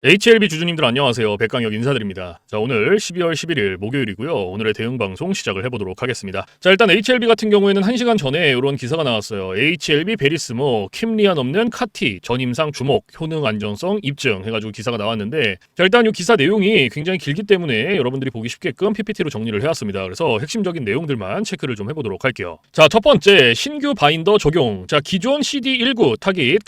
HLB 주주님들 안녕하세요. 백강혁 인사드립니다. 자, 오늘 12월 11일 목요일이고요. 오늘의 대응 방송 시작을 해보도록 하겠습니다. 자, 일단 HLB 같은 경우에는 1시간 전에 이런 기사가 나왔어요. HLB 베리스모 킴리안 없는 카티 전임상 주목 효능 안정성 입증 해가지고 기사가 나왔는데, 자, 일단 이 기사 내용이 굉장히 길기 때문에 여러분들이 보기 쉽게끔 PPT로 정리를 해왔습니다. 그래서 핵심적인 내용들만 체크를 좀 해보도록 할게요. 자, 첫 번째 신규 바인더 적용. 자, 기존 CD19 타깃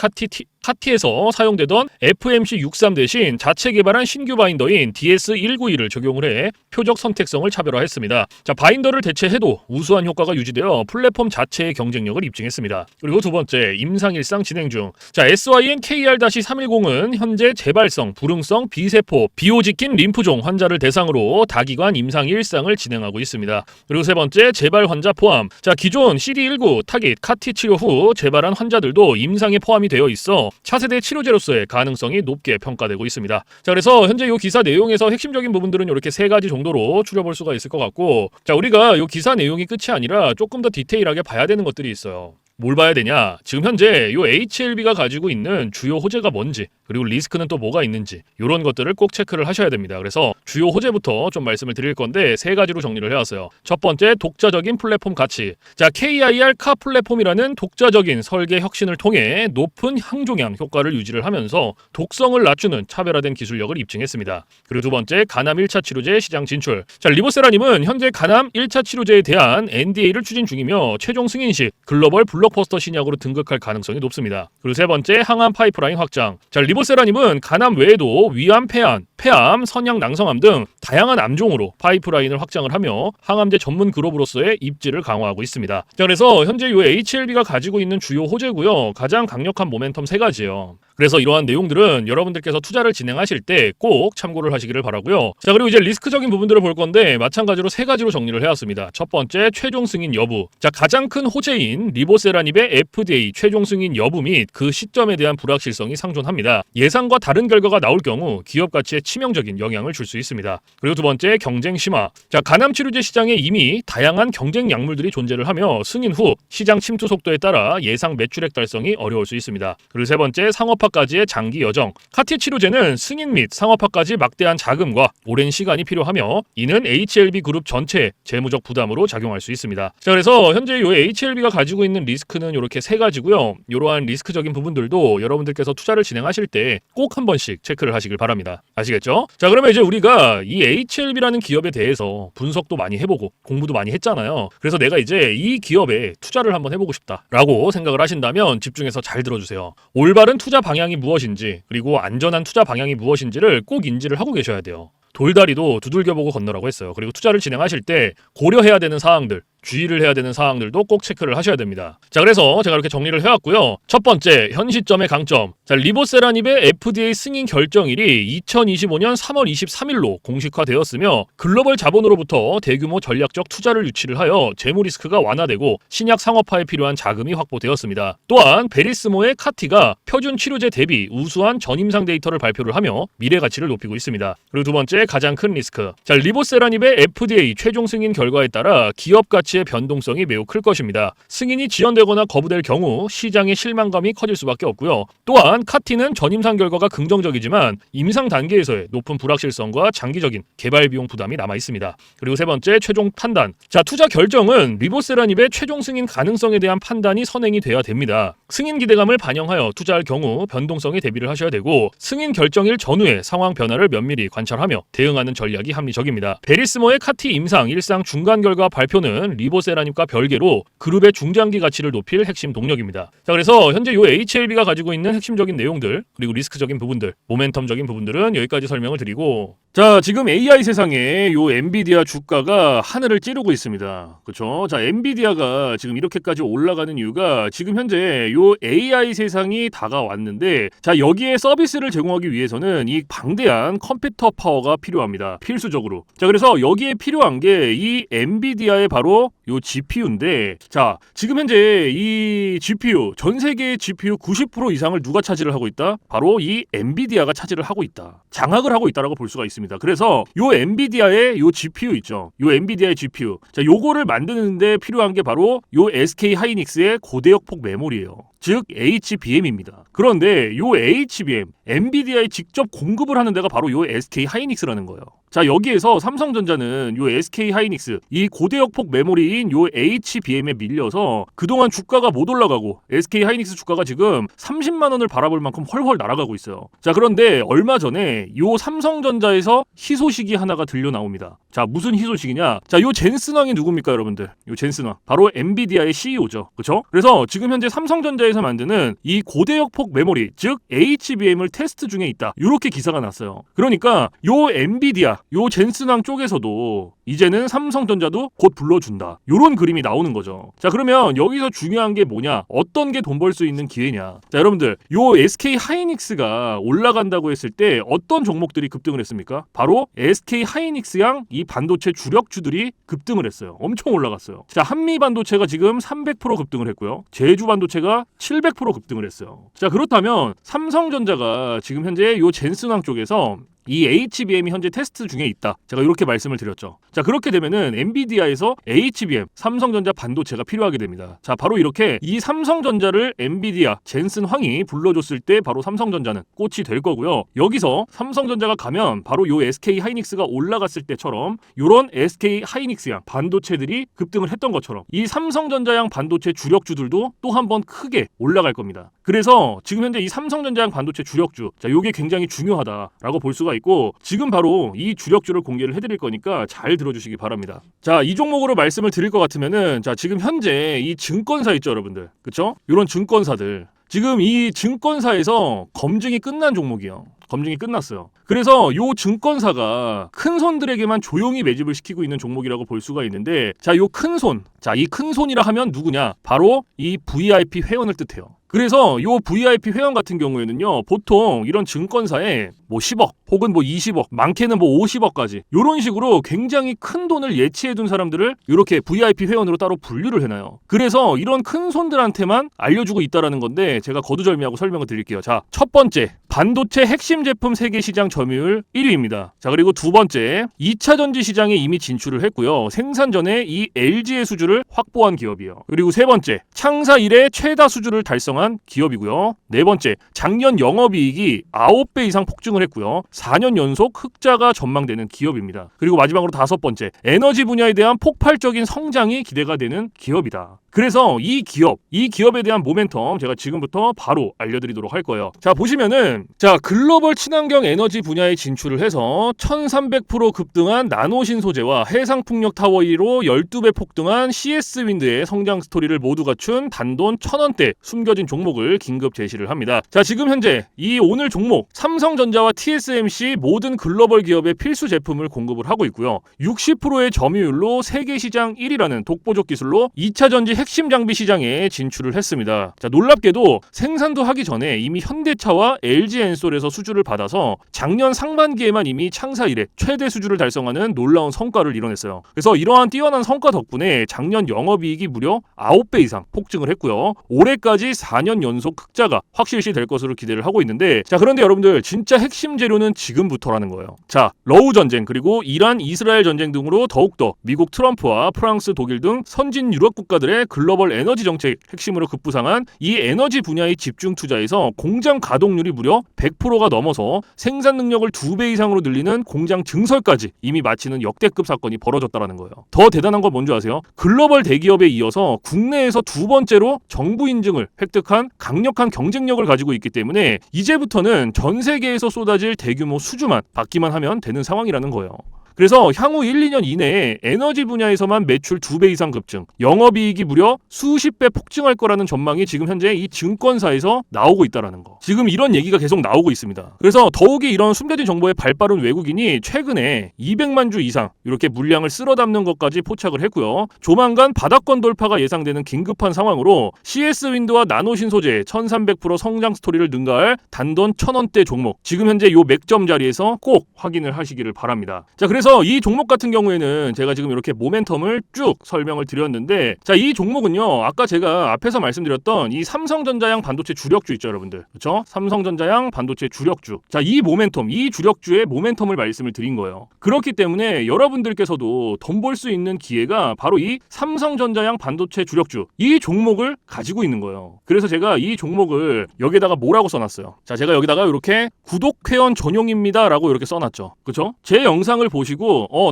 카티에서 사용되던 FMC63 대신 자체 개발한 신규 바인더인 DS192를 적용을 해 표적 선택성을 차별화했습니다. 자, 바인더를 대체해도 우수한 효과가 유지되어 플랫폼 자체의 경쟁력을 입증했습니다. 그리고 두 번째, 임상일상 진행 중. 자, SYN-KR-310은 현재 재발성, 불응성, 비세포, 비호직긴 림프종 환자를 대상으로 다기관 임상 일상을 진행하고 있습니다. 그리고 세 번째, 재발 환자 포함. 자, 기존 CD19 타깃 카티 치료 후 재발한 환자들도 임상에 포함이 되어 있어 차세대 치료제로서의 가능성이 높게 평가되고 있습니다. 자, 그래서 현재 이 기사 내용에서 핵심적인 부분들은 이렇게 세 가지 정도로 추려볼 수가 있을 것 같고, 자, 우리가 이 기사 내용이 끝이 아니라 조금 더 디테일하게 봐야 되는 것들이 있어요. 뭘 봐야 되냐? 지금 현재 이 HLB가 가지고 있는 주요 호재가 뭔지, 그리고 리스크는 또 뭐가 있는지, 이런 것들을 꼭 체크를 하셔야 됩니다. 그래서 주요 호재부터 좀 말씀을 드릴 건데 세 가지로 정리를 해왔어요. 첫 번째, 독자적인 플랫폼 가치. 자, KIR 카 플랫폼이라는 독자적인 설계 혁신을 통해 높은 항종양 효과를 유지를 하면서 독성을 낮추는 차별화된 기술력을 입증했습니다. 그리고 두 번째, 간암 1차 치료제 시장 진출. 자, 리보세라님은 현재 간암 1차 치료제에 대한 NDA를 추진 중이며 최종 승인 시 글로벌 블록버스터 신약으로 등극할 가능성이 높습니다. 그리고 세 번째, 항암 파이프라인 확장. 자, 리보세라님은 간암 외에도 위암, 폐암, 선양, 낭성암 등 다양한 암종으로 파이프라인을 확장을 하며 항암제 전문 그룹으로서의 입지를 강화하고 있습니다. 자, 그래서 현재 이 HLB가 가지고 있는 주요 호재고요. 가장 강력한 모멘텀 세 가지예요. 그래서 이러한 내용들은 여러분들께서 투자를 진행하실 때 꼭 참고를 하시기를 바라고요. 자, 그리고 이제 리스크적인 부분들을 볼 건데 마찬가지로 세 가지로 정리를 해왔습니다. 첫 번째, 최종 승인 여부. 자, 가장 큰 호재인 리보세라닙의 FDA 최종 승인 여부 및 그 시점에 대한 불확실성이 상존합니다. 예상과 다른 결과가 나올 경우 기업 가치에 치명적인 영향을 줄 수 있습니다. 그리고 두 번째, 경쟁 심화. 자, 간암 치료제 시장에 이미 다양한 경쟁 약물들이 존재를 하며 승인 후 시장 침투 속도에 따라 예상 매출액 달성이 어려울 수 있습니다. 그리고 세 번째, 상업화까지의 장기 여정. 카티 치료제는 승인 및 상업화까지 막대한 자금과 오랜 시간이 필요하며 이는 HLB 그룹 전체의 재무적 부담으로 작용할 수 있습니다. 자, 그래서 현재 이 HLB가 가지고 있는 리스크는 이렇게 세 가지고요. 이러한 리스크적인 부분들도 여러분들께서 투자를 진행하실 때 꼭 한 번씩 체크를 하시길 바랍니다. 아시겠죠? 자, 그러면 이제 우리가 이 HLB라는 기업에 대해서 분석도 많이 해보고 공부도 많이 했잖아요. 그래서 내가 이제 이 기업에 투자를 한번 해보고 싶다라고 생각을 하신다면 집중해서 잘 들어주세요. 올바른 투자 방향이 무엇인지, 그리고 안전한 투자 방향이 무엇인지를 꼭 인지를 하고 계셔야 돼요. 돌다리도 두들겨보고 건너라고 했어요. 그리고 투자를 진행하실 때 고려해야 되는 사항들, 주의를 해야 되는 사항들도 꼭 체크를 하셔야 됩니다. 자, 그래서 제가 이렇게 정리를 해왔고요. 첫 번째, 현 시점의 강점. 자, 리보세라닙의 FDA 승인 결정일이 2025년 3월 23일로 공식화되었으며 글로벌 자본으로부터 대규모 전략적 투자를 유치를 하여 재무 리스크가 완화되고 신약 상업화에 필요한 자금이 확보되었습니다. 또한 베리스모의 카티가 표준 치료제 대비 우수한 전임상 데이터를 발표를 하며 미래 가치를 높이고 있습니다. 그리고 두 번째, 가장 큰 리스크. 자, 리보세라닙의 FDA 최종 승인 결과에 따라 기업 가치의 변동성이 매우 클 것입니다. 승인이 지연되거나 거부될 경우 시장의 실망감이 커질 수밖에 없고요. 또한 카티는 전임상 결과가 긍정적이지만 임상 단계에서의 높은 불확실성과 장기적인 개발 비용 부담이 남아 있습니다. 그리고 세 번째, 최종 판단. 자, 투자 결정은 리보세라닙의 최종 승인 가능성에 대한 판단이 선행이 돼야 됩니다. 승인 기대감을 반영하여 투자할 경우 변동성에 대비를 하셔야 되고 승인 결정일 전후의 상황 변화를 면밀히 관찰하며 대응하는 전략이 합리적입니다. 베리스모의 카티 임상 일상 중간 결과 발표는 리보세라닙과 별개로 그룹의 중장기 가치를 높일 핵심 동력입니다. 자, 그래서 현재 이 HLB가 가지고 있는 핵심적인 내용들, 그리고 리스크적인 부분들, 모멘텀적인 부분들은 여기까지 설명을 드리고, 자, 지금 AI 세상에 요 엔비디아 주가가 하늘을 찌르고 있습니다. 그렇죠? 자, 엔비디아가 지금 이렇게까지 올라가는 이유가 지금 현재 요 AI 세상이 다가왔는데, 자, 여기에 서비스를 제공하기 위해서는 이 방대한 컴퓨터 파워가 필요합니다. 필수적으로. 자, 그래서 여기에 필요한 게 이 엔비디아의 바로 요 GPU인데, 자, 지금 현재 이 GPU, 전 세계의 GPU 90% 이상을 누가 차지를 하고 있다? 바로 이 엔비디아가 차지를 하고 있다. 장악을 하고 있다라고 볼 수가 있습니다. 겁니다. 그래서 요 엔비디아의 요 GPU 있죠. 요 엔비디아의 GPU. 자, 요거를 만드는데 필요한 게 바로 요 SK 하이닉스의 고대역폭 메모리예요. 즉 HBM입니다. 그런데 요 HBM, 엔비디아에 직접 공급을 하는 데가 바로 요 SK 하이닉스라는 거예요. 자, 여기에서 삼성전자는 요 SK 하이닉스, 이 고대역폭 메모리인 요 HBM에 밀려서 그동안 주가가 못 올라가고 SK 하이닉스 주가가 지금 30만 원을 바라볼 만큼 헐헐 날아가고 있어요. 자, 그런데 얼마 전에 요 삼성전자에서 희소식이 하나가 들려 나옵니다. 자, 무슨 희소식이냐? 자, 요 젠슨왕이 누굽니까, 여러분들? 요 젠슨왕. 바로 엔비디아의 CEO죠. 그렇죠? 그래서 지금 현재 삼성전자에서 만드는 이 고대역폭 메모리, 즉 HBM을 테스트 중에 있다. 이렇게 기사가 났어요. 그러니까 요 엔비디아, 요 젠슨왕 쪽에서도 이제는 삼성전자도 곧 불러준다. 요런 그림이 나오는 거죠. 자, 그러면 여기서 중요한 게 뭐냐? 어떤 게 돈 벌 수 있는 기회냐? 자, 여러분들, 요 SK 하이닉스가 올라간다고 했을 때 어떤 종목들이 급등을 했습니까? 바로 SK 하이닉스양 이 반도체 주력주들이 급등을 했어요. 엄청 올라갔어요. 자, 한미 반도체가 지금 300% 급등을 했고요. 제주 반도체가 700% 급등을 했어요. 자, 그렇다면 삼성전자가 지금 현재 요 젠슨왕 쪽에서 이 HBM이 현재 테스트 중에 있다. 제가 이렇게 말씀을 드렸죠. 자, 그렇게 되면은 엔비디아에서 HBM, 삼성전자 반도체가 필요하게 됩니다. 자, 바로 이렇게 이 삼성전자를 엔비디아, 젠슨황이 불러줬을 때 바로 삼성전자는 꽃이 될 거고요. 여기서 삼성전자가 가면 바로 요 SK 하이닉스가 올라갔을 때처럼 요런 SK 하이닉스양 반도체들이 급등을 했던 것처럼 이 삼성전자양 반도체 주력주들도 또 한 번 크게 올라갈 겁니다. 그래서 지금 현재 이 삼성전자양 반도체 주력주, 자, 요게 굉장히 중요하다라고 볼 수가 있고, 지금 바로 이 주력주를 공개를 해드릴 거니까 잘 들어주시기 바랍니다. 자, 이 종목으로 말씀을 드릴 것 같으면은, 자, 지금 현재 이 증권사 있죠, 여러분들. 그쵸? 이런 증권사들. 지금 이 증권사에서 검증이 끝난 종목이에요. 검증이 끝났어요. 그래서 요 증권사가 큰 손들에게만 조용히 매집을 시키고 있는 종목이라고 볼 수가 있는데, 자, 요 큰 손. 자, 이 큰 손이라 하면 누구냐? 바로 이 VIP 회원을 뜻해요. 그래서 요 VIP 회원 같은 경우에는요, 보통 이런 증권사에 뭐 10억 혹은 뭐 20억, 많게는 뭐 50억까지 요런 식으로 굉장히 큰 돈을 예치해둔 사람들을 이렇게 VIP 회원으로 따로 분류를 해놔요. 그래서 이런 큰 손들한테만 알려주고 있다라는 건데, 제가 거두절미하고 설명을 드릴게요. 자, 첫 번째, 반도체 핵심 제품 세계 시장 점유율 1위입니다. 자, 그리고 두 번째, 2차 전지 시장에 이미 진출을 했고요. 생산 전에 이 LG의 수주를 확보한 기업이에요. 그리고 세 번째, 창사 이래 최다 수주를 달성한 기업이고요. 네 번째, 작년 영업이익이 9배 이상 폭증을 했고요. 4년 연속 흑자가 전망되는 기업입니다. 그리고 마지막으로 다섯 번째, 에너지 분야에 대한 폭발적인 성장이 기대가 되는 기업이다. 그래서 이 기업에 대한 모멘텀 제가 지금부터 바로 알려드리도록 할 거예요. 자, 보시면은, 자, 글로벌 친환경 에너지 분야에 진출을 해서 1300% 급등한 나노신 소재와 해상풍력 타워 1위로 12배 폭등한 CS윈드의 성장 스토리를 모두 갖춘 단돈 1000원대 숨겨진 종목을 긴급 제시를 합니다. 자, 지금 현재 이 오늘 종목 삼성전자와 TSMC 모든 글로벌 기업의 필수 제품을 공급을 하고 있고요. 60%의 점유율로 세계 시장 1위라는 독보적 기술로 2차 전지 핵심 장비 시장에 진출을 했습니다. 자, 놀랍게도 생산도 하기 전에 이미 현대차와 LG엔솔에서 수주를 받아서 작년 상반기에만 이미 창사 이래 최대 수주를 달성하는 놀라운 성과를 이뤄냈어요. 그래서 이러한 뛰어난 성과 덕분에 작년 영업이익이 무려 9배 이상 폭증을 했고요. 올해까지 4년 연속 흑자가 확실시 될 것으로 기대를 하고 있는데, 자, 그런데 여러분들, 진짜 핵심 재료는 지금부터라는 거예요. 자, 러우 전쟁 그리고 이란 이스라엘 전쟁 등으로 더욱더 미국 트럼프와 프랑스 독일 등 선진 유럽 국가들의 글로벌 에너지 정책 핵심으로 급부상한 이 에너지 분야의 집중 투자에서 공장 가동률이 무려 100%가 넘어서 생산 능력을 2배 이상으로 늘리는 공장 증설까지 이미 마치는 역대급 사건이 벌어졌다는 거예요. 더 대단한 건 뭔지 아세요? 글로벌 대기업에 이어서 국내에서 두 번째로 정부 인증을 획득한 강력한 경쟁력을 가지고 있기 때문에 이제부터는 전 세계에서 쏟아질 대규모 수주만 받기만 하면 되는 상황이라는 거예요. 그래서 향후 1, 2년 이내에 에너지 분야에서만 매출 2배 이상 급증, 영업이익이 무려 수십 배 폭증할 거라는 전망이 지금 현재 이 증권사에서 나오고 있다는 거. 지금 이런 얘기가 계속 나오고 있습니다. 그래서 더욱이 이런 숨겨진 정보에 발빠른 외국인이 최근에 200만 주 이상 이렇게 물량을 쓸어 담는 것까지 포착을 했고요. 조만간 바닥권 돌파가 예상되는 긴급한 상황으로 CS윈드와 나노신 소재 1300% 성장 스토리를 능가할 단돈 1000원대 종목, 지금 현재 요 맥점 자리에서 꼭 확인을 하시기를 바랍니다. 자, 그래서 그래서 이 종목 같은 경우에는 제가 지금 이렇게 모멘텀을 쭉 설명을 드렸는데, 자, 이 종목은요, 아까 제가 앞에서 말씀드렸던 이 삼성전자양 반도체 주력주 있죠, 여러분들. 그렇죠? 삼성전자양 반도체 주력주. 자, 이 모멘텀, 이 주력주의 모멘텀을 말씀을 드린 거예요. 그렇기 때문에 여러분들께서도 돈 벌 수 있는 기회가 바로 이 삼성전자양 반도체 주력주, 이 종목을 가지고 있는 거예요. 그래서 제가 이 종목을 여기다가 뭐라고 써놨어요. 자, 제가 여기다가 이렇게 구독회원 전용입니다 라고 이렇게 써놨죠. 그쵸? 제 영상을 보시고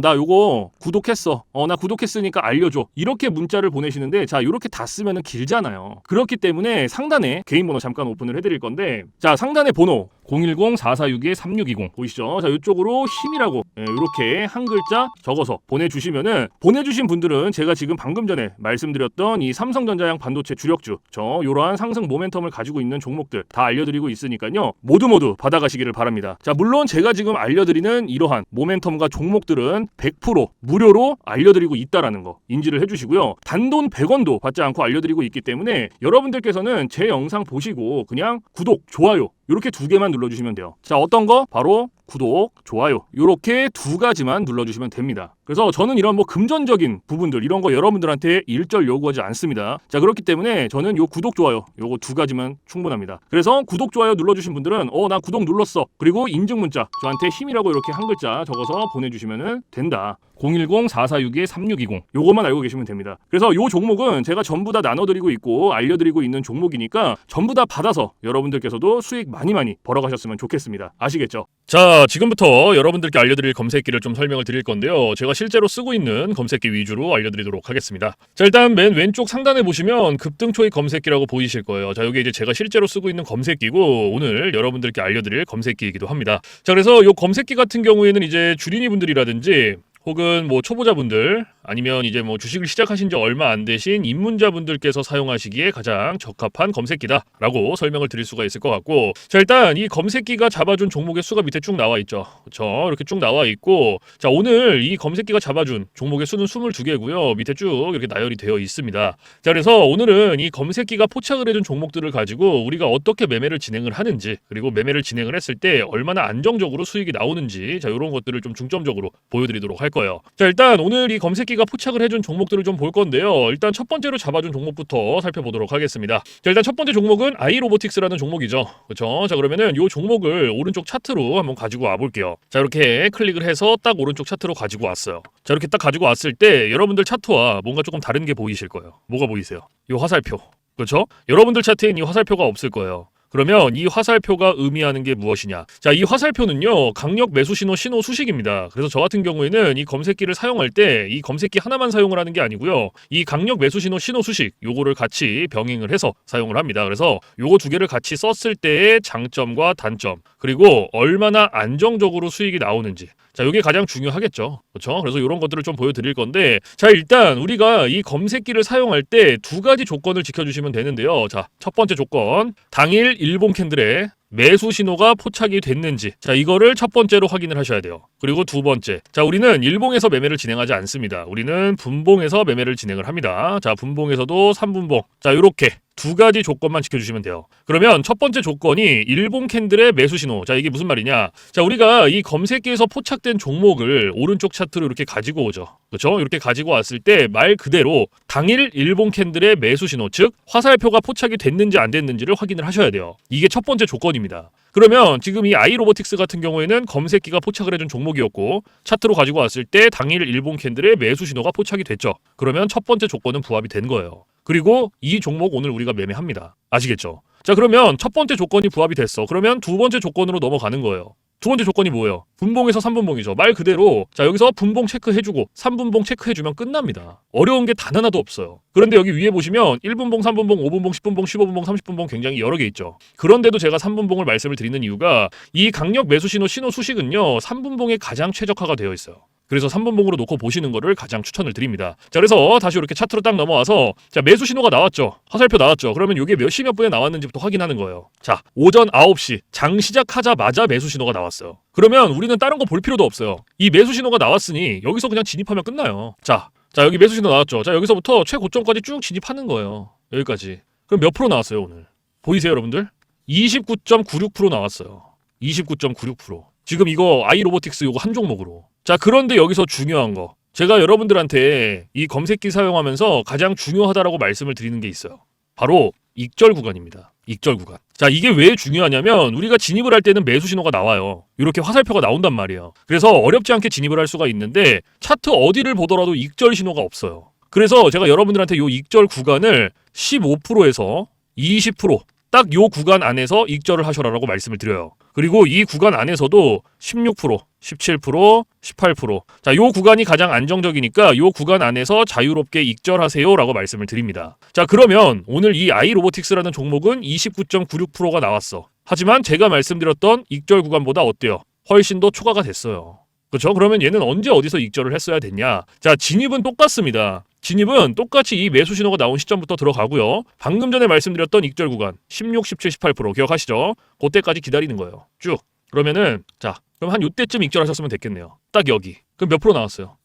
나 요거 구독했어, 나 구독했으니까 알려줘, 이렇게 문자를 보내시는데, 자, 이렇게 다 쓰면은 길잖아요. 그렇기 때문에 상단에 개인 번호 잠깐 오픈을 해드릴 건데, 자, 상단에 번호 010-4462-3620 보이시죠? 자, 이쪽으로 힘이라고 이렇게 한 글자 적어서 보내주시면은, 보내주신 분들은 제가 지금 방금 전에 말씀드렸던 이 삼성전자양 반도체 주력주, 요러한 상승 모멘텀을 가지고 있는 종목들 다 알려드리고 있으니까요, 모두 받아가시기를 바랍니다. 자, 물론 제가 지금 알려드리는 이러한 모멘텀과 종목들은 100% 무료로 알려드리고 있다라는 거 인지를 해주시고요. 단돈 100원도 받지 않고 알려드리고 있기 때문에 여러분들께서는 제 영상 보시고 그냥 구독, 좋아요 이렇게 2개만 눌러주시면 돼요. 자, 어떤 거? 바로 구독, 좋아요 이렇게 2가지만 눌러주시면 됩니다. 그래서 저는 이런 금전적인 부분들 이런 거 여러분들한테 일절 요구하지 않습니다. 자, 그렇기 때문에 저는 요 구독, 좋아요 요거 2가지만 충분합니다. 그래서 구독, 좋아요 눌러주신 분들은 나 구독 눌렀어, 그리고 인증 문자 저한테 힘이라고 이렇게 한 글자 적어서 보내주시면 된다. 010-4462-3620 요것만 알고 계시면 됩니다. 그래서 요 종목은 제가 전부 다 나눠드리고 있고 알려드리고 있는 종목이니까 전부 다 받아서 여러분들께서도 수익 많이 벌어가셨으면 좋겠습니다. 아시겠죠? 자, 지금부터 여러분들께 알려드릴 검색기를 좀 설명을 드릴 건데요. 제가 실제로 쓰고 있는 검색기 위주로 알려드리도록 하겠습니다. 자, 일단 맨 왼쪽 상단에 보시면 급등초입 검색기라고 보이실 거예요. 자, 여기 이제 제가 실제로 쓰고 있는 검색기고 오늘 여러분들께 알려드릴 검색기이기도 합니다. 자, 그래서 요 검색기 같은 경우에는 이제 주린이 분들이라든지 혹은 초보자분들 아니면 이제 주식을 시작하신 지 얼마 안 되신 입문자분들께서 사용하시기에 가장 적합한 검색기다라고 설명을 드릴 수가 있을 것 같고, 자, 일단 이 검색기가 잡아준 종목의 수가 밑에 쭉 나와 있죠. 그렇죠? 이렇게 쭉 나와 있고, 자, 오늘 이 검색기가 잡아준 종목의 수는 22개고요. 밑에 쭉 이렇게 나열이 되어 있습니다. 자, 그래서 오늘은 이 검색기가 포착을 해준 종목들을 가지고 우리가 어떻게 매매를 진행을 하는지, 그리고 매매를 진행을 했을 때 얼마나 안정적으로 수익이 나오는지, 자, 이런 것들을 좀 중점적으로 보여드리도록 할 거예요. 자, 일단 오늘 이 검색기가 포착을 해준 종목들을 좀 볼 건데요. 일단 첫 번째로 잡아준 종목부터 살펴보도록 하겠습니다. 자, 일단 첫 번째 종목은 아이로보틱스라는 종목이죠. 그렇죠? 자, 그러면은 이 종목을 오른쪽 차트로 한번 가지고 와 볼게요. 자, 이렇게 클릭을 해서 딱 오른쪽 차트로 가지고 왔어요. 자, 이렇게 딱 가지고 왔을 때 여러분들 차트와 뭔가 조금 다른 게 보이실 거예요. 뭐가 보이세요? 이 화살표. 그렇죠? 여러분들 차트엔 이 화살표가 없을 거예요. 그러면 이 화살표가 의미하는 게 무엇이냐? 자, 이 화살표는요, 강력 매수 신호 수식입니다. 그래서 저 같은 경우에는 이 검색기를 사용할 때 이 검색기 하나만 사용을 하는 게 아니고요, 이 강력 매수 신호 수식 요거를 같이 병행을 해서 사용을 합니다. 그래서 요거 2개를 같이 썼을 때의 장점과 단점, 그리고 얼마나 안정적으로 수익이 나오는지, 자, 이게 가장 중요하겠죠. 그렇죠? 그래서 이런 것들을 좀 보여드릴 건데, 자, 일단 우리가 이 검색기를 사용할 때 2가지 조건을 지켜주시면 되는데요. 자, 첫 번째 조건, 당일 일본 캔들에 매수 신호가 포착이 됐는지, 자, 이거를 첫 번째로 확인을 하셔야 돼요. 그리고 2번째, 자, 우리는 일봉에서 매매를 진행하지 않습니다. 우리는 분봉에서 매매를 진행을 합니다. 자, 분봉에서도 3분봉, 자, 요렇게 2가지 조건만 지켜주시면 돼요. 그러면 첫 번째 조건이 일본 캔들의 매수 신호. 자, 이게 무슨 말이냐? 자, 우리가 이 검색기에서 포착된 종목을 오른쪽 차트로 이렇게 가지고 오죠. 그렇죠? 이렇게 가지고 왔을 때 말 그대로 당일 일본 캔들의 매수 신호, 즉 화살표가 포착이 됐는지 안 됐는지를 확인을 하셔야 돼요. 이게 첫 번째 조건입니다. 그러면 지금 이 아이로보틱스 같은 경우에는 검색기가 포착을 해준 종목이었고 차트로 가지고 왔을 때 당일 일본 캔들의 매수 신호가 포착이 됐죠. 그러면 첫 번째 조건은 부합이 된 거예요. 그리고 이 종목 오늘 우리가 매매합니다. 아시겠죠? 자, 그러면 첫 번째 조건이 부합이 됐어. 그러면 2번째 조건으로 넘어가는 거예요. 2번째 조건이 뭐예요? 분봉에서 3분봉이죠. 말 그대로 자, 여기서 분봉 체크해주고 3분봉 체크해주면 끝납니다. 어려운 게 단 하나도 없어요. 그런데 여기 위에 보시면 1분봉, 3분봉, 5분봉, 10분봉, 15분봉, 30분봉 굉장히 여러 개 있죠. 그런데도 제가 3분봉을 말씀을 드리는 이유가 이 강력 매수 신호 수식은요 3분봉에 가장 최적화가 되어 있어요. 그래서 3분봉으로 놓고 보시는 거를 가장 추천을 드립니다. 자, 그래서 다시 이렇게 차트로 딱 넘어와서 자, 매수 신호가 나왔죠. 화살표 나왔죠. 그러면 이게 몇 시 몇 분에 나왔는지부터 확인하는 거예요. 자, 오전 9시 장 시작하자마자 매수 신호가 나왔어요. 그러면 우리는 다른 거 볼 필요도 없어요. 이 매수 신호가 나왔으니 여기서 그냥 진입하면 끝나요. 자, 여기 매수 신호 나왔죠. 자, 여기서부터 최고점까지 쭉 진입하는 거예요. 여기까지. 그럼 몇 프로 나왔어요, 오늘? 보이세요, 여러분들? 29.96% 나왔어요. 29.96%. 지금 이거 아이로보틱스 요거 한 종목으로. 자, 그런데 여기서 중요한 거. 제가 여러분들한테 이 검색기 사용하면서 가장 중요하다라고 말씀을 드리는 게 있어요. 바로 익절 구간입니다. 익절 구간. 자, 이게 왜 중요하냐면 우리가 진입을 할 때는 매수 신호가 나와요. 이렇게 화살표가 나온단 말이에요. 그래서 어렵지 않게 진입을 할 수가 있는데 차트 어디를 보더라도 익절 신호가 없어요. 그래서 제가 여러분들한테 요 익절 구간을 15%에서 20% 딱 요 구간 안에서 익절을 하셔라라고 말씀을 드려요. 그리고 이 구간 안에서도 16%, 17%, 18%. 자, 요 구간이 가장 안정적이니까 요 구간 안에서 자유롭게 익절하세요라고 말씀을 드립니다. 자, 그러면 오늘 이 아이로보틱스라는 종목은 29.96%가 나왔어. 하지만 제가 말씀드렸던 익절 구간보다 어때요? 훨씬 더 초과가 됐어요. 그렇죠? 그러면 얘는 언제 어디서 익절을 했어야 됐냐? 자, 진입은 똑같습니다. 진입은 똑같이 이 매수 신호가 나온 시점부터 들어가고요. 방금 전에 말씀드렸던 익절 구간 16, 17, 18% 기억하시죠? 그때까지 기다리는 거예요. 쭉. 그러면은 자, 그럼 한 요때쯤 익절하셨으면 됐겠네요. 딱 여기. 그럼 몇 프로 나왔어요?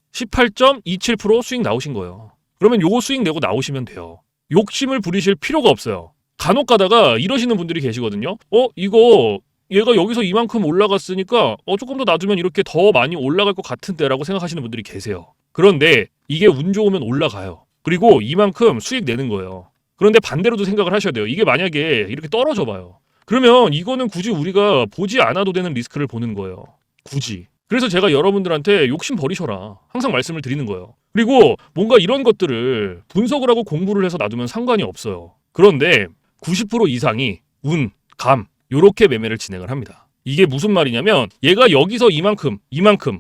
18.27% 수익 나오신 거예요. 그러면 요거 수익 내고 나오시면 돼요. 욕심을 부리실 필요가 없어요. 간혹 가다가 이러시는 분들이 계시거든요. 이거 얘가 여기서 이만큼 올라갔으니까 조금 더 놔두면 이렇게 더 많이 올라갈 것 같은데 라고 생각하시는 분들이 계세요. 그런데 이게 운 좋으면 올라가요. 그리고 이만큼 수익 내는 거예요. 그런데 반대로도 생각을 하셔야 돼요. 이게 만약에 이렇게 떨어져 봐요. 그러면 이거는 굳이 우리가 보지 않아도 되는 리스크를 보는 거예요. 굳이. 그래서 제가 여러분들한테 욕심 버리셔라. 항상 말씀을 드리는 거예요. 그리고 뭔가 이런 것들을 분석을 하고 공부를 해서 놔두면 상관이 없어요. 그런데 90% 이상이 운, 감 요렇게 매매를 진행을 합니다. 이게 무슨 말이냐면 얘가 여기서 이만큼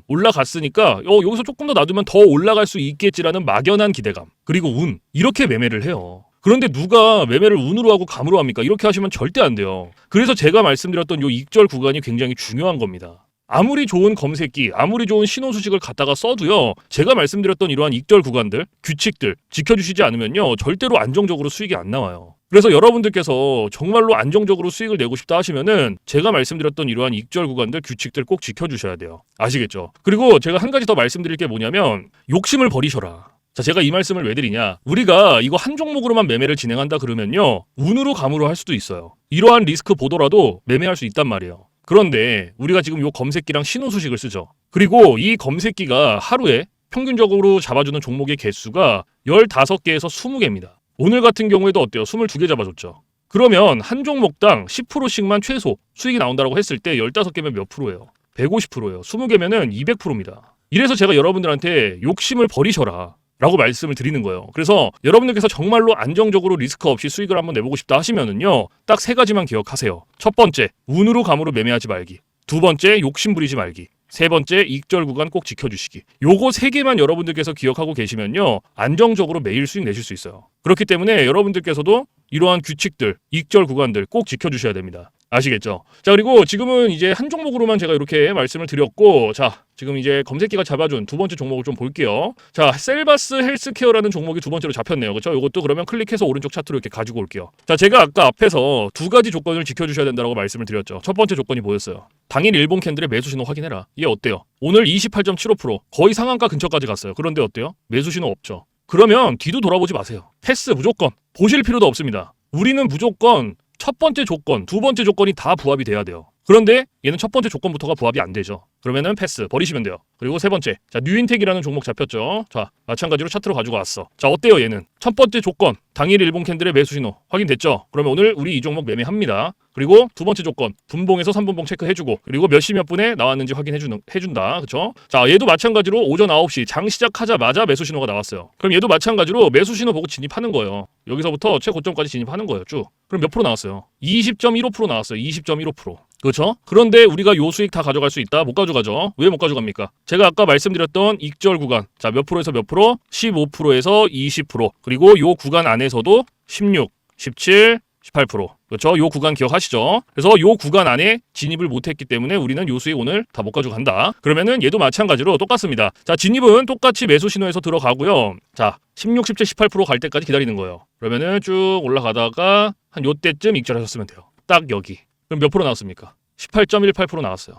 올라갔으니까 여기서 조금 더 놔두면 더 올라갈 수 있겠지라는 막연한 기대감 그리고 운 이렇게 매매를 해요. 그런데 누가 매매를 운으로 하고 감으로 합니까? 이렇게 하시면 절대 안 돼요. 그래서 제가 말씀드렸던 요 익절 구간이 굉장히 중요한 겁니다. 아무리 좋은 검색기, 아무리 좋은 신호 수식을 갖다가 써도요. 제가 말씀드렸던 이러한 익절 구간들, 규칙들 지켜주시지 않으면요. 절대로 안정적으로 수익이 안 나와요. 그래서 여러분들께서 정말로 안정적으로 수익을 내고 싶다 하시면은 제가 말씀드렸던 이러한 익절 구간들, 규칙들 꼭 지켜주셔야 돼요. 아시겠죠? 그리고 제가 한 가지 더 말씀드릴 게 뭐냐면 욕심을 버리셔라. 자, 제가 이 말씀을 왜 드리냐? 우리가 이거 한 종목으로만 매매를 진행한다 그러면요. 운으로 감으로 할 수도 있어요. 이러한 리스크 보더라도 매매할 수 있단 말이에요. 그런데 우리가 지금 요 검색기랑 신호 수식을 쓰죠. 그리고 이 검색기가 하루에 평균적으로 잡아주는 종목의 개수가 15개에서 20개입니다. 오늘 같은 경우에도 어때요? 22개 잡아줬죠. 그러면 한 종목당 10%씩만 최소 수익이 나온다고 했을 때 15개면 몇 프로예요? 150%예요. 20개면은 200%입니다. 이래서 제가 여러분들한테 욕심을 버리셔라 라고 말씀을 드리는 거예요. 그래서 여러분들께서 정말로 안정적으로 리스크 없이 수익을 한번 내보고 싶다 하시면은요. 딱 3가지만 기억하세요. 첫 번째, 운으로 감으로 매매하지 말기. 두 번째, 욕심 부리지 말기. 세 번째, 익절 구간 꼭 지켜주시기. 요거 3개만 여러분들께서 기억하고 계시면요. 안정적으로 매일 수익 내실 수 있어요. 그렇기 때문에 여러분들께서도 이러한 규칙들, 익절 구간들 꼭 지켜주셔야 됩니다. 아시겠죠? 자, 그리고 지금은 이제 한 종목으로만 제가 이렇게 말씀을 드렸고, 자, 지금 이제 검색기가 잡아준 두 번째 종목을 좀 볼게요. 자, 셀바스 헬스케어라는 종목이 두 번째로 잡혔네요. 그렇죠? 이것도 그러면 클릭해서 오른쪽 차트로 이렇게 가지고 올게요. 자, 제가 아까 앞에서 2가지 조건을 지켜주셔야 된다고 말씀을 드렸죠. 첫 번째 조건이 뭐였어요? 당일 일본 캔들의 매수 신호 확인해라. 이게 어때요? 오늘 28.75% 거의 상한가 근처까지 갔어요. 그런데 어때요? 매수 신호 없죠. 그러면 뒤도 돌아보지 마세요. 패스 무조건. 보실 필요도 없습니다. 우리는 무조건 첫 번째 조건, 두 번째 조건이 다 부합이 돼야 돼요. 그런데 얘는 첫 번째 조건부터가 부합이 안 되죠. 그러면은 패스 버리시면 돼요. 그리고 세 번째, 자, 뉴인텍이라는 종목 잡혔죠. 자, 마찬가지로 차트로 가지고 왔어. 자, 어때요 얘는? 첫 번째 조건, 당일 일본 캔들의 매수 신호 확인됐죠? 그러면 오늘 우리 이 종목 매매합니다. 그리고 두 번째 조건, 분봉에서 3분봉 체크해주고, 그리고 몇 시 몇 분에 나왔는지 확인해준다. 그쵸? 자, 얘도 마찬가지로 오전 9시 장 시작하자마자 매수 신호가 나왔어요. 그럼 얘도 마찬가지로 매수 신호 보고 진입하는 거예요. 여기서부터 최고점까지 진입하는 거예요. 쭉. 그럼 몇 프로 나왔어요? 20.15% 나왔어요. 20.15%. 그렇죠? 그런데 우리가 요 수익 다 가져갈 수 있다? 못 가져가죠. 왜 못 가져갑니까? 제가 아까 말씀드렸던 익절 구간, 자, 몇 프로에서 몇 프로? 15%에서 20%. 그리고 요 구간 안에서도 16, 17, 18%. 그렇죠? 요 구간 기억하시죠? 그래서 요 구간 안에 진입을 못했기 때문에 우리는 요 수익 오늘 다 못 가져간다. 그러면은 얘도 마찬가지로 똑같습니다. 자, 진입은 똑같이 매수 신호에서 들어가고요. 자, 16, 17, 18%갈 때까지 기다리는 거예요. 그러면은 쭉 올라가다가 한 요때쯤 익절하셨으면 돼요. 딱 여기. 그럼 몇 프로 나왔습니까? 18.18% 나왔어요.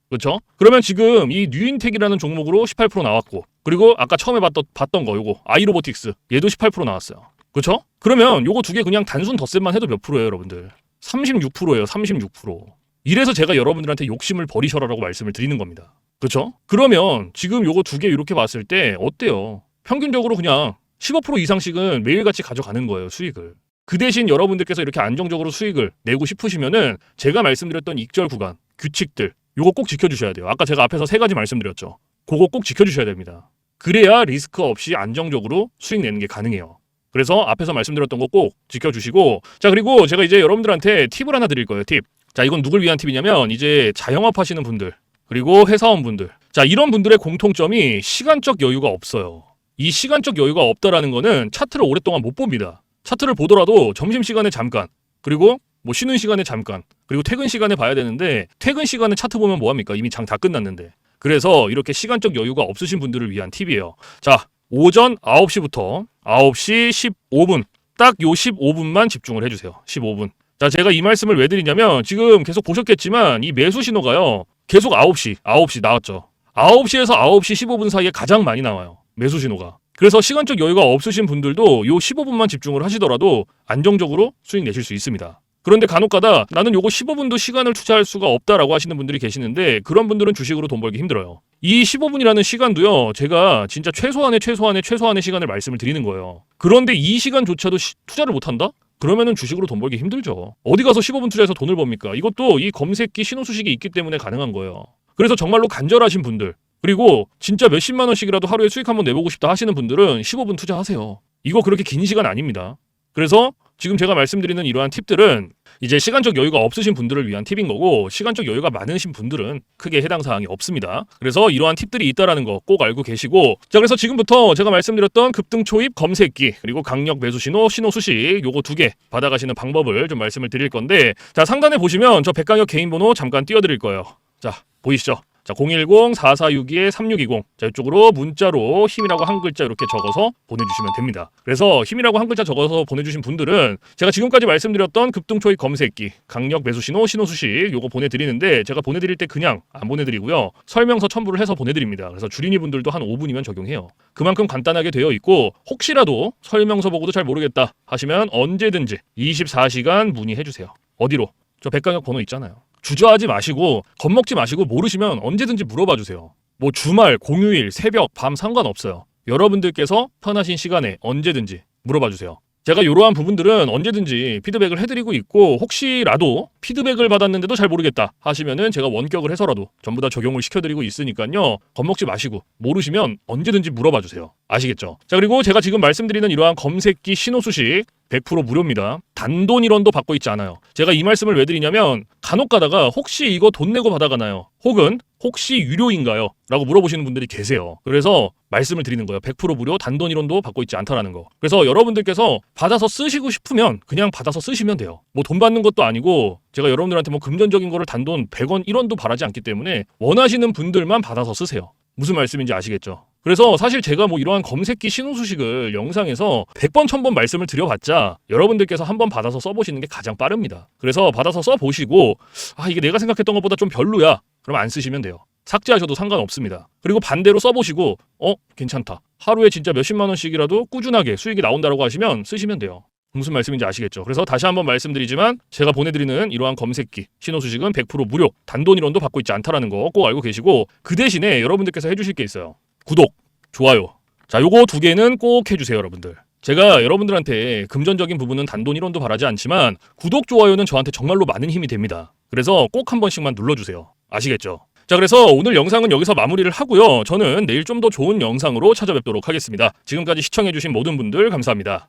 그렇죠? 그러면 지금 이 뉴인텍이라는 종목으로 18% 나왔고, 그리고 아까 처음에 봤던 거 요거 아이로보틱스 얘도 18% 나왔어요. 그렇죠? 그러면 요거 두 개 그냥 단순 덧셈만 해도 몇 프로예요, 여러분들? 36%예요. 36%. 이래서 제가 여러분들한테 욕심을 버리셔라라고 말씀을 드리는 겁니다. 그렇죠? 그러면 지금 요거 두 개 이렇게 봤을 때 어때요? 평균적으로 그냥 15% 이상씩은 매일같이 가져가는 거예요, 수익을. 그 대신 여러분들께서 이렇게 안정적으로 수익을 내고 싶으시면은 제가 말씀드렸던 익절 구간, 규칙들 요거 꼭 지켜주셔야 돼요. 아까 제가 앞에서 3가지 말씀드렸죠. 그거 꼭 지켜주셔야 됩니다. 그래야 리스크 없이 안정적으로 수익 내는 게 가능해요. 그래서 앞에서 말씀드렸던 거 꼭 지켜주시고, 자, 그리고 제가 이제 여러분들한테 팁을 하나 드릴 거예요. 팁. 자, 이건 누굴 위한 팁이냐면 이제 자영업 하시는 분들 그리고 회사원분들, 자, 이런 분들의 공통점이 시간적 여유가 없어요. 이 시간적 여유가 없다라는 거는 차트를 오랫동안 못 봅니다. 차트를 보더라도 점심시간에 잠깐, 그리고 뭐 쉬는 시간에 잠깐, 그리고 퇴근 시간에 봐야 되는데 퇴근 시간에 차트 보면 뭐합니까? 이미 장 다 끝났는데. 그래서 이렇게 시간적 여유가 없으신 분들을 위한 팁이에요. 자, 오전 9시부터 9시 15분, 딱 요 15분만 집중을 해주세요. 15분. 자, 제가 이 말씀을 왜 드리냐면 지금 계속 보셨겠지만 이 매수 신호가요, 계속 9시 나왔죠. 9시에서 9시 15분 사이에 가장 많이 나와요, 매수 신호가. 그래서 시간적 여유가 없으신 분들도 요 15분만 집중을 하시더라도 안정적으로 수익 내실 수 있습니다. 그런데 간혹가다 나는 요거 15분도 시간을 투자할 수가 없다라고 하시는 분들이 계시는데 그런 분들은 주식으로 돈 벌기 힘들어요. 이 15분이라는 시간도요, 제가 진짜 최소한의 시간을 말씀을 드리는 거예요. 그런데 이 시간조차도 투자를 못한다? 그러면은 주식으로 돈 벌기 힘들죠. 어디 가서 15분 투자해서 돈을 법니까? 이것도 이 검색기 신호수식이 있기 때문에 가능한 거예요. 그래서 정말로 간절하신 분들, 그리고 진짜 몇십만 원씩이라도 하루에 수익 한번 내보고 싶다 하시는 분들은 15분 투자하세요. 이거 그렇게 긴 시간 아닙니다. 그래서 지금 제가 말씀드리는 이러한 팁들은 이제 시간적 여유가 없으신 분들을 위한 팁인 거고, 시간적 여유가 많으신 분들은 크게 해당 사항이 없습니다. 그래서 이러한 팁들이 있다라는 거 꼭 알고 계시고, 자, 그래서 지금부터 제가 말씀드렸던 급등 초입 검색기 그리고 강력 매수 신호, 신호 수식 요거 2개 받아가시는 방법을 좀 말씀을 드릴 건데, 자, 상단에 보시면 저 백강혁 개인 번호 잠깐 띄워드릴 거예요. 자, 보이시죠? 자, 010-4462-3620. 자, 이쪽으로 문자로 힘이라고 한 글자 이렇게 적어서 보내주시면 됩니다. 그래서 힘이라고 한 글자 적어서 보내주신 분들은 제가 지금까지 말씀드렸던 급등초입 검색기, 강력 매수신호, 신호수식 요거 보내드리는데, 제가 보내드릴 때 그냥 안 보내드리고요, 설명서 첨부를 해서 보내드립니다. 그래서 주린이 분들도 한 5분이면 적용해요. 그만큼 간단하게 되어 있고, 혹시라도 설명서 보고도 잘 모르겠다 하시면 언제든지 24시간 문의해주세요. 어디로? 저 백강혁 번호 있잖아요. 주저하지 마시고, 겁먹지 마시고, 모르시면 언제든지 물어봐 주세요. 뭐 주말, 공휴일, 새벽, 밤 상관없어요. 여러분들께서 편하신 시간에 언제든지 물어봐 주세요. 제가 이러한 부분들은 언제든지 피드백을 해드리고 있고, 혹시라도 피드백을 받았는데도 잘 모르겠다 하시면은 제가 원격을 해서라도 전부 다 적용을 시켜드리고 있으니까요, 겁먹지 마시고 모르시면 언제든지 물어봐 주세요. 아시겠죠? 자, 그리고 제가 지금 말씀드리는 이러한 검색기 신호수식 100% 무료입니다. 단돈 1원도 받고 있지 않아요. 제가 이 말씀을 왜 드리냐면 간혹 가다가 혹시 이거 돈 내고 받아가나요? 혹은 혹시 유료인가요? 라고 물어보시는 분들이 계세요. 그래서 말씀을 드리는 거예요. 100% 무료, 단돈 1원도 받고 있지 않다라는 거. 그래서 여러분들께서 받아서 쓰시고 싶으면 그냥 받아서 쓰시면 돼요. 뭐 돈 받는 것도 아니고 제가 여러분들한테 뭐 금전적인 거를 단돈 100원, 1원도 바라지 않기 때문에 원하시는 분들만 받아서 쓰세요. 무슨 말씀인지 아시겠죠? 그래서 사실 제가 뭐 이러한 검색기 신호수식을 영상에서 100번, 1000번 말씀을 드려봤자 여러분들께서 한번 받아서 써보시는 게 가장 빠릅니다. 그래서 받아서 써보시고, 아, 이게 내가 생각했던 것보다 좀 별로야, 그럼 안 쓰시면 돼요. 삭제하셔도 상관없습니다. 그리고 반대로 써보시고 괜찮다, 하루에 진짜 몇십만 원씩이라도 꾸준하게 수익이 나온다라고 하시면 쓰시면 돼요. 무슨 말씀인지 아시겠죠? 그래서 다시 한번 말씀드리지만 제가 보내드리는 이러한 검색기 신호수식은 100% 무료, 단돈 1원도 받고 있지 않다라는 거 꼭 알고 계시고, 그 대신에 여러분들께서 해주실 게 있어요. 구독, 좋아요. 자, 요거 2개는 꼭 해주세요, 여러분들. 제가 여러분들한테 금전적인 부분은 단돈 1원도 바라지 않지만 구독, 좋아요는 저한테 정말로 많은 힘이 됩니다. 그래서 꼭 한 번씩만 눌러주세요. 아시겠죠? 자, 그래서 오늘 영상은 여기서 마무리를 하고요. 저는 내일 좀 더 좋은 영상으로 찾아뵙도록 하겠습니다. 지금까지 시청해주신 모든 분들 감사합니다.